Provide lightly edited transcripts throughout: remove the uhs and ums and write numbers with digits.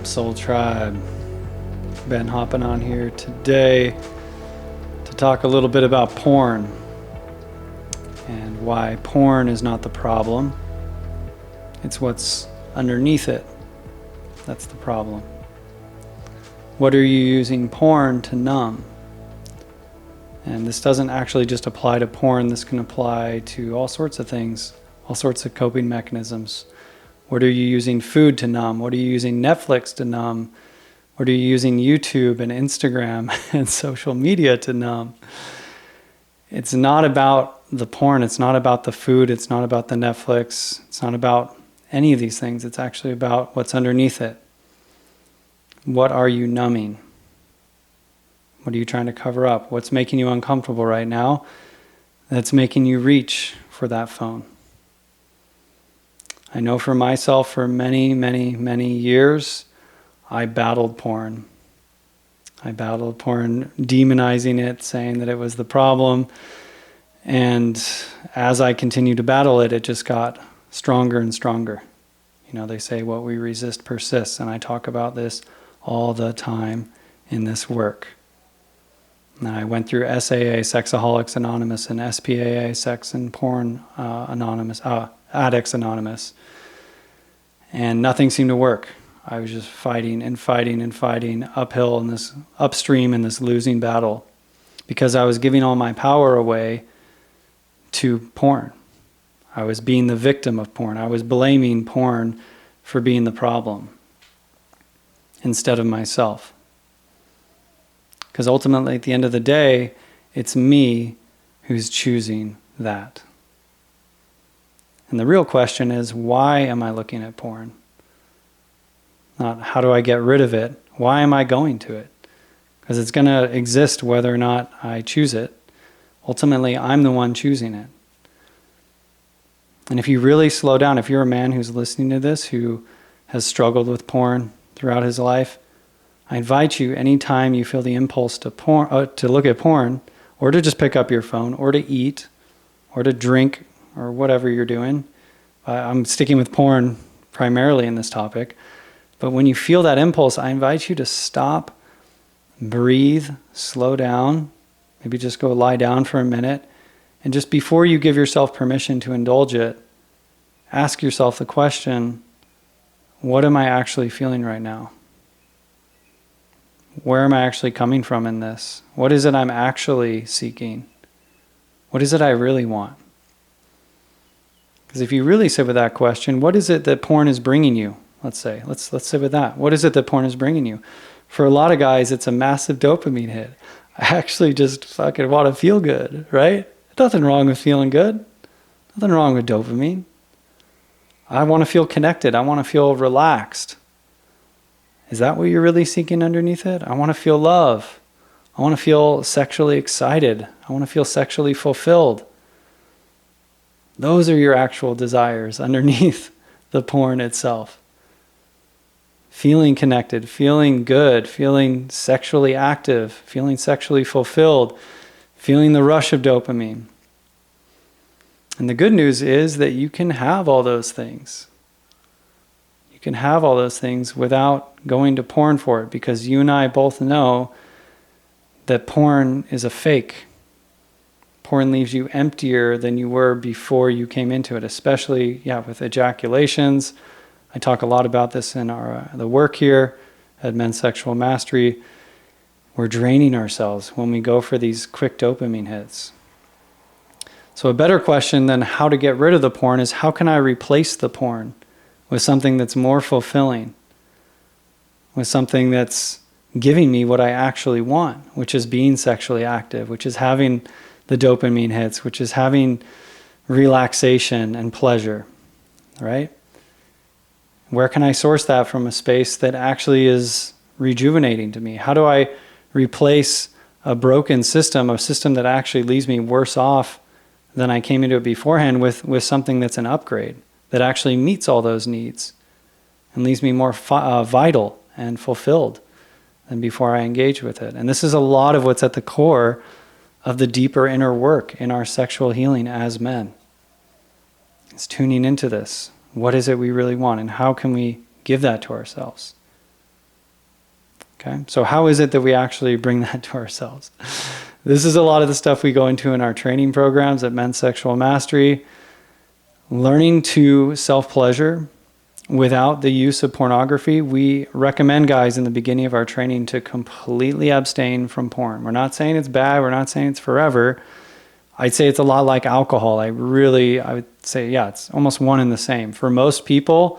up, Soul Tribe? Ben hopping on here today to talk a little bit about porn and why porn is not the problem. It's what's underneath it that's the problem. What are you using porn to numb? And this doesn't actually just apply to porn. This can apply to all sorts of things, all sorts of coping mechanisms. What are you using food to numb? What are you using Netflix to numb? What are you using YouTube and Instagram and social media to numb? It's not about the porn. It's not about the food. It's not about the Netflix. It's not about any of these things. It's actually about what's underneath it. What are you numbing? What are you trying to cover up? What's making you uncomfortable right now that's making you reach for that phone? I know for myself, for many, many, many years, I battled porn. I battled porn, demonizing it, saying that it was the problem. And as I continued to battle it, it just got stronger and stronger. You know, they say what we resist persists, and I talk about this all the time in this work. And I went through SAA, Sexaholics Anonymous, and SPAA, Sex and Porn Anonymous, Addicts Anonymous. And nothing seemed to work. I was just fighting and fighting and fighting uphill in this upstream in this losing battle because I was giving all my power away to porn. I was being the victim of porn. I was blaming porn for being the problem instead of myself. Because ultimately, at the end of the day, it's me who's choosing that. And the real question is, why am I looking at porn? Not how do I get rid of it? Why am I going to it? Because it's going to exist whether or not I choose it. Ultimately, I'm the one choosing it. And if you really slow down, if you're a man who's listening to this, who has struggled with porn throughout his life, I invite you, anytime you feel the impulse to look at porn, or to just pick up your phone, or to eat, or to drink, or whatever you're doing. I'm sticking with porn primarily in this topic. But when you feel that impulse, I invite you to stop, breathe, slow down, maybe just go lie down for a minute, and just before you give yourself permission to indulge it, ask yourself the question, what am I actually feeling right now? Where am I actually coming from in this? What is it I'm actually seeking? What is it I really want? Because if you really sit with that question, what is it that porn is bringing you? Let's say, let's sit with that. What is it that porn is bringing you? For a lot of guys, it's a massive dopamine hit. I actually just fucking want to feel good, right? Nothing wrong with feeling good. Nothing wrong with dopamine. I want to feel connected. I want to feel relaxed. Is that what you're really seeking underneath it? I want to feel love. I want to feel sexually excited. I want to feel sexually fulfilled. Those are your actual desires underneath the porn itself. Feeling connected, feeling good, feeling sexually active, feeling sexually fulfilled, feeling the rush of dopamine. And the good news is that you can have all those things. You can have all those things without going to porn for it, because you and I both know that porn is a fake. Porn leaves you emptier than you were before you came into it, especially with ejaculations. I talk a lot about this in the work here at Men's Sexual Mastery. We're draining ourselves when we go for these quick dopamine hits. So a better question than how to get rid of the porn is, how can I replace the porn with something that's more fulfilling, with something that's giving me what I actually want, which is being sexually active, which is having the dopamine hits, which is having relaxation and pleasure, right? Where can I source that from a space that actually is rejuvenating to me? How do I replace a broken system, a system that actually leaves me worse off than I came into it beforehand, with something that's an upgrade, that actually meets all those needs and leaves me more vital and fulfilled than before I engage with it? And this is a lot of what's at the core of the deeper inner work in our sexual healing as men. It's tuning into this. What is it we really want, and how can we give that to ourselves? Okay, so how is it that we actually bring that to ourselves? This is a lot of the stuff we go into in our training programs at Men's Sexual Mastery. Learning to self-pleasure without the use of pornography. We recommend guys in the beginning of our training to completely abstain from porn. We're not saying it's bad. We're not saying it's forever. I'd say it's a lot like alcohol. I would say, yeah, it's almost one and the same. For most people,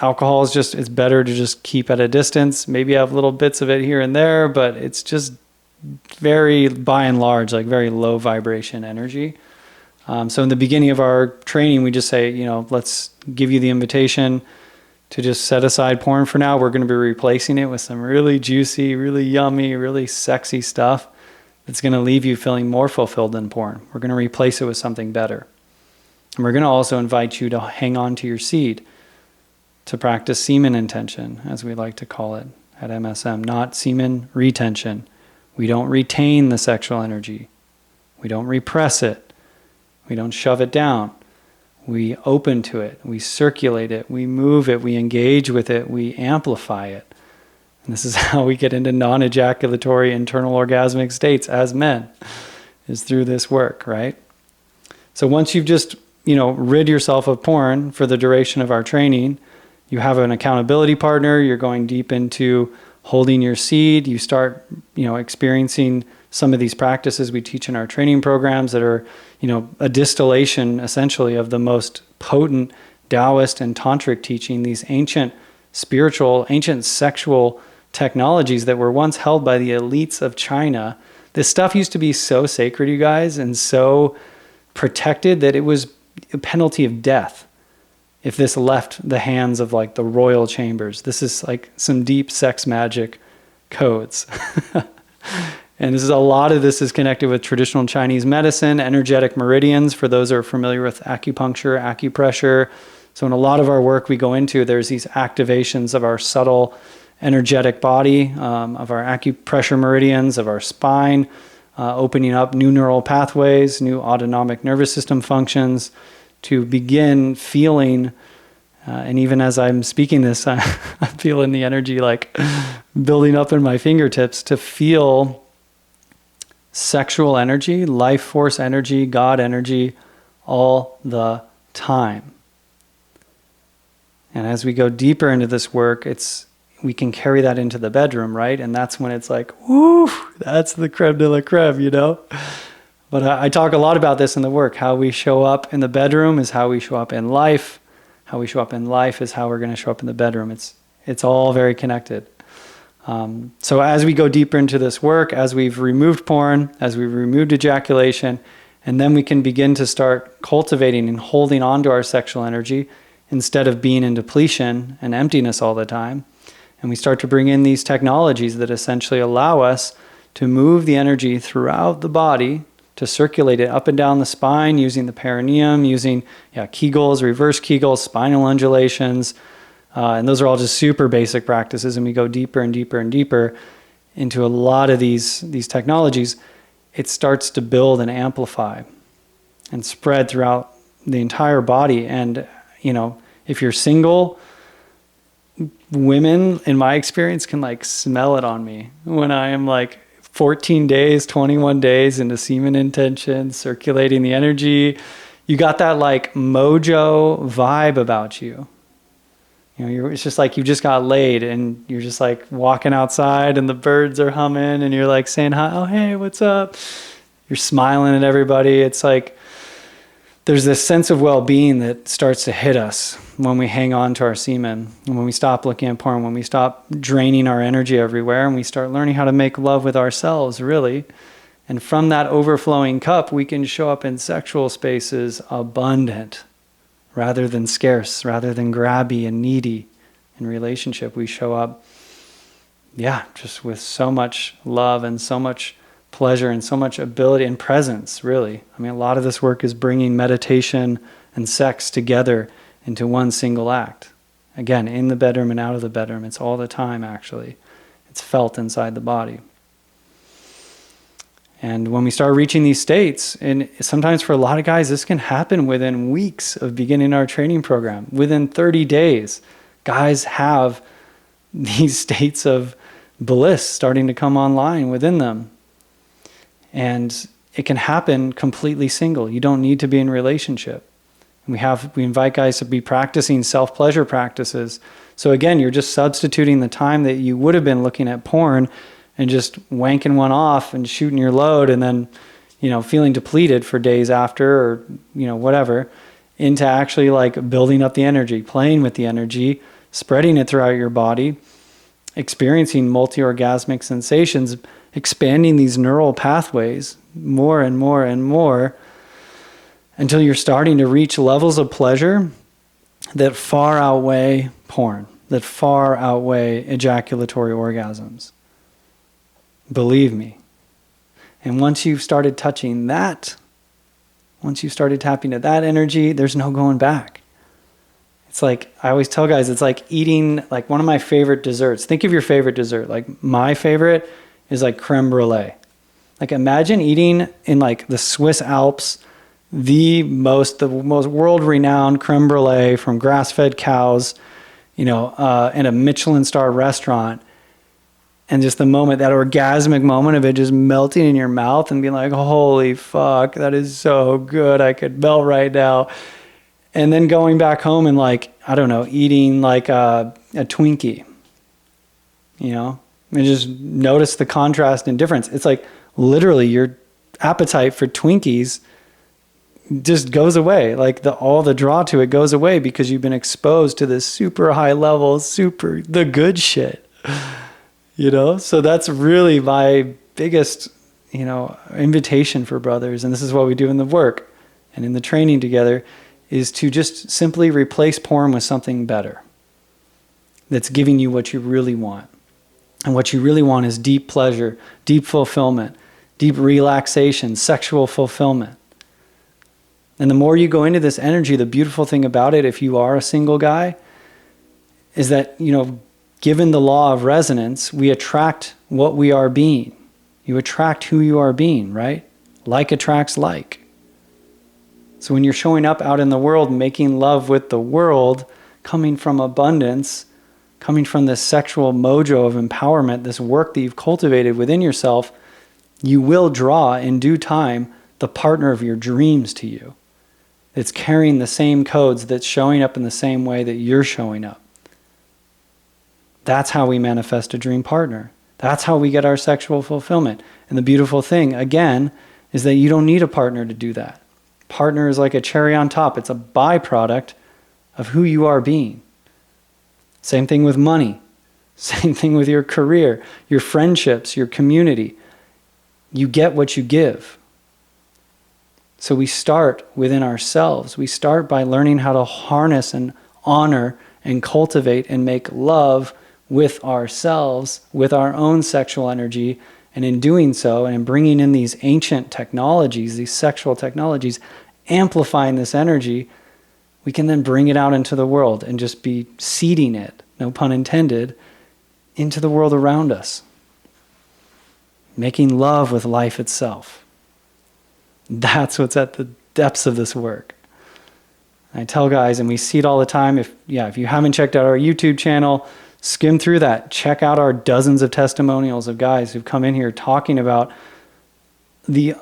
alcohol is it's better to just keep at a distance. Maybe have little bits of it here and there, but it's just very, by and large, like very low vibration energy. So in the beginning of our training, we just say, let's give you the invitation to just set aside porn for now. We're going to be replacing it with some really juicy, really yummy, really sexy stuff that's going to leave you feeling more fulfilled than porn. We're going to replace it with something better. And we're going to also invite you to hang on to your seed, to practice semen intention, as we like to call it at MSM, not semen retention. We don't retain the sexual energy. We don't repress it. We don't shove it down. We open to it. We circulate it. We move it. We engage with it. We amplify it. And this is how we get into non-ejaculatory internal orgasmic states as men, is through this work, right? So once you've just, rid yourself of porn for the duration of our training, you have an accountability partner. You're going deep into holding your seed. You start, experiencing some of these practices we teach in our training programs that are, a distillation essentially of the most potent Taoist and tantric teaching, these ancient spiritual, ancient sexual technologies that were once held by the elites of China. This stuff used to be so sacred, you guys, and so protected that it was a penalty of death if this left the hands of like the royal chambers. This is like some deep sex magic codes. And a lot of this is connected with traditional Chinese medicine, energetic meridians, for those who are familiar with acupuncture, acupressure. So in a lot of our work we go into, there's these activations of our subtle energetic body, of our acupressure meridians, of our spine, opening up new neural pathways, new autonomic nervous system functions to begin feeling. And even as I'm speaking this, I'm feeling the energy like building up in my fingertips to feel sexual energy, life force energy, God energy all the time. And as we go deeper into this work, we can carry that into the bedroom, right? And that's when it's like, woo, that's the creme de la creme, But I talk a lot about this in the work. How we show up in the bedroom is how we show up in life. How we show up in life is how we're going to show up in the bedroom. It's all very connected. So as we go deeper into this work, as we've removed porn, as we've removed ejaculation, and then we can begin to start cultivating and holding on to our sexual energy instead of being in depletion and emptiness all the time. And we start to bring in these technologies that essentially allow us to move the energy throughout the body, to circulate it up and down the spine using the perineum, using Kegels, reverse Kegels, spinal undulations. And those are all just super basic practices. And we go deeper and deeper and deeper into a lot of these technologies. It starts to build and amplify and spread throughout the entire body. And, if you're single, women, in my experience, can like smell it on me when I am like 14 days, 21 days into semen intention, circulating the energy. You got that like mojo vibe about you. It's just like you just got laid and you're just like walking outside and the birds are humming and you're like saying hi, oh, hey, what's up? You're smiling at everybody. It's like there's this sense of well-being that starts to hit us when we hang on to our semen, and when we stop looking at porn, when we stop draining our energy everywhere, and we start learning how to make love with ourselves, really. And from that overflowing cup, we can show up in sexual spaces abundant, rather than scarce, rather than grabby and needy. In relationship, we show up, just with so much love and so much pleasure and so much ability and presence, really. I mean, a lot of this work is bringing meditation and sex together into one single act. Again, in the bedroom and out of the bedroom. It's all the time, actually. It's felt inside the body. And when we start reaching these states, and sometimes for a lot of guys, this can happen within weeks of beginning our training program. Within 30 days, guys have these states of bliss starting to come online within them. And it can happen completely single. You don't need to be in a relationship. We invite guys to be practicing self-pleasure practices. So again, you're just substituting the time that you would have been looking at porn and just wanking one off and shooting your load and then, feeling depleted for days after or, whatever, into actually like building up the energy, playing with the energy, spreading it throughout your body, experiencing multi-orgasmic sensations, expanding these neural pathways more and more and more until you're starting to reach levels of pleasure that far outweigh porn, that far outweigh ejaculatory orgasms. Believe me. And once you've started touching that, once you started tapping to that energy, there's no going back. It's like, I always tell guys, it's like eating like one of my favorite desserts. Think of your favorite dessert. Like my favorite is like creme brulee. Like imagine eating in like the Swiss Alps, the most world-renowned creme brulee from grass-fed cows, in a Michelin star restaurant. And just the moment, that orgasmic moment of it just melting in your mouth and being like, holy fuck, that is so good. I could melt right now. And then going back home and like, I don't know, eating like a Twinkie, and just notice the contrast and difference. It's like literally your appetite for Twinkies just goes away. Like all the draw to it goes away because you've been exposed to this super high level, the good shit. So that's really my biggest, invitation for brothers. And this is what we do in the work and in the training together, is to just simply replace porn with something better that's giving you what you really want. And what you really want is deep pleasure, deep fulfillment, deep relaxation, sexual fulfillment. And the more you go into this energy, the beautiful thing about it, if you are a single guy, is that, given the law of resonance, we attract what we are being. You attract who you are being, right? Like attracts like. So when you're showing up out in the world, making love with the world, coming from abundance, coming from this sexual mojo of empowerment, this work that you've cultivated within yourself, you will draw in due time the partner of your dreams to you. It's carrying the same codes, that's showing up in the same way that you're showing up. That's how we manifest a dream partner. That's how we get our sexual fulfillment. And the beautiful thing, again, is that you don't need a partner to do that. Partner is like a cherry on top. It's a byproduct of who you are being. Same thing with money. Same thing with your career, your friendships, your community. You get what you give. So we start within ourselves. We start by learning how to harness and honor and cultivate and make love with ourselves, with our own sexual energy. And in doing so, and in bringing in these ancient technologies, these sexual technologies, amplifying this energy, we can then bring it out into the world and just be seeding it, no pun intended, into the world around us. Making love with life itself. That's what's at the depths of this work. I tell guys, and we see it all the time, if you haven't checked out our YouTube channel, skim through that. Check out our dozens of testimonials of guys who've come in here talking about the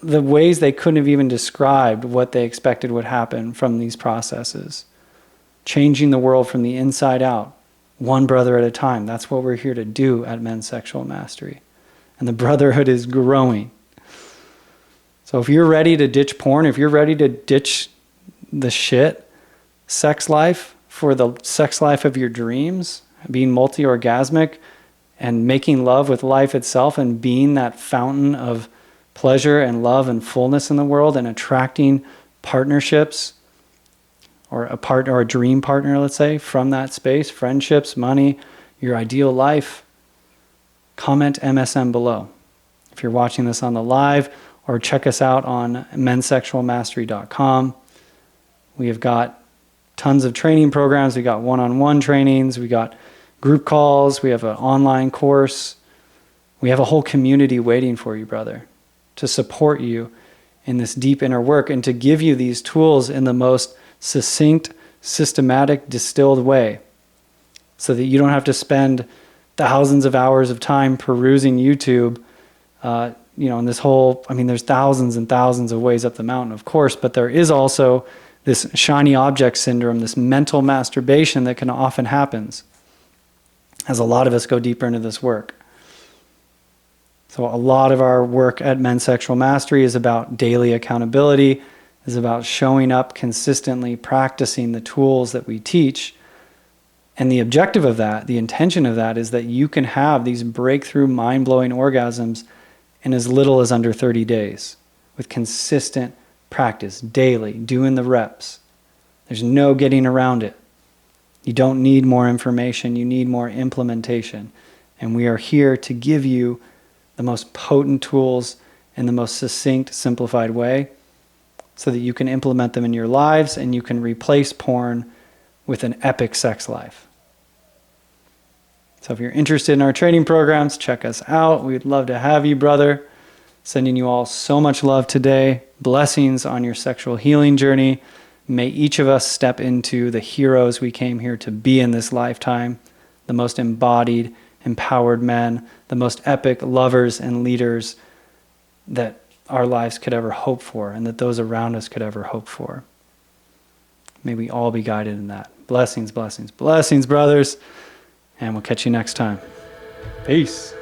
ways they couldn't have even described what they expected would happen from these processes. Changing the world from the inside out, one brother at a time. That's what we're here to do at Men's Sexual Mastery. And the brotherhood is growing. So if you're ready to ditch porn, if you're ready to ditch the shit sex life for the sex life of your dreams, being multi-orgasmic and making love with life itself and being that fountain of pleasure and love and fullness in the world and attracting partnerships or a dream partner, let's say, from that space, friendships, money, your ideal life, comment MSM below. If you're watching this on the live, or check us out on mensexualmastery.com. We have got tons of training programs. We got one-on-one trainings. We got group calls. We have an online course. We have a whole community waiting for you, brother, to support you in this deep inner work and to give you these tools in the most succinct, systematic, distilled way so that you don't have to spend thousands of hours of time perusing YouTube, and this whole, there's thousands and thousands of ways up the mountain, of course, but there is also this shiny object syndrome, this mental masturbation that can often happens as a lot of us go deeper into this work. So a lot of our work at Men's Sexual Mastery is about daily accountability, is about showing up consistently, practicing the tools that we teach. And the objective of that, the intention of that, is that you can have these breakthrough, mind-blowing orgasms in as little as under 30 days with consistent practice, daily, doing the reps. There's no getting around it. You don't need more information, you need more implementation. And we are here to give you the most potent tools in the most succinct, simplified way so that you can implement them in your lives and you can replace porn with an epic sex life. So if you're interested in our training programs, check us out. We'd love to have you, brother. Sending you all so much love today. Blessings on your sexual healing journey. May each of us step into the heroes we came here to be in this lifetime, the most embodied, empowered men, the most epic lovers and leaders that our lives could ever hope for and that those around us could ever hope for. May we all be guided in that. Blessings, blessings, blessings, brothers. And we'll catch you next time. Peace.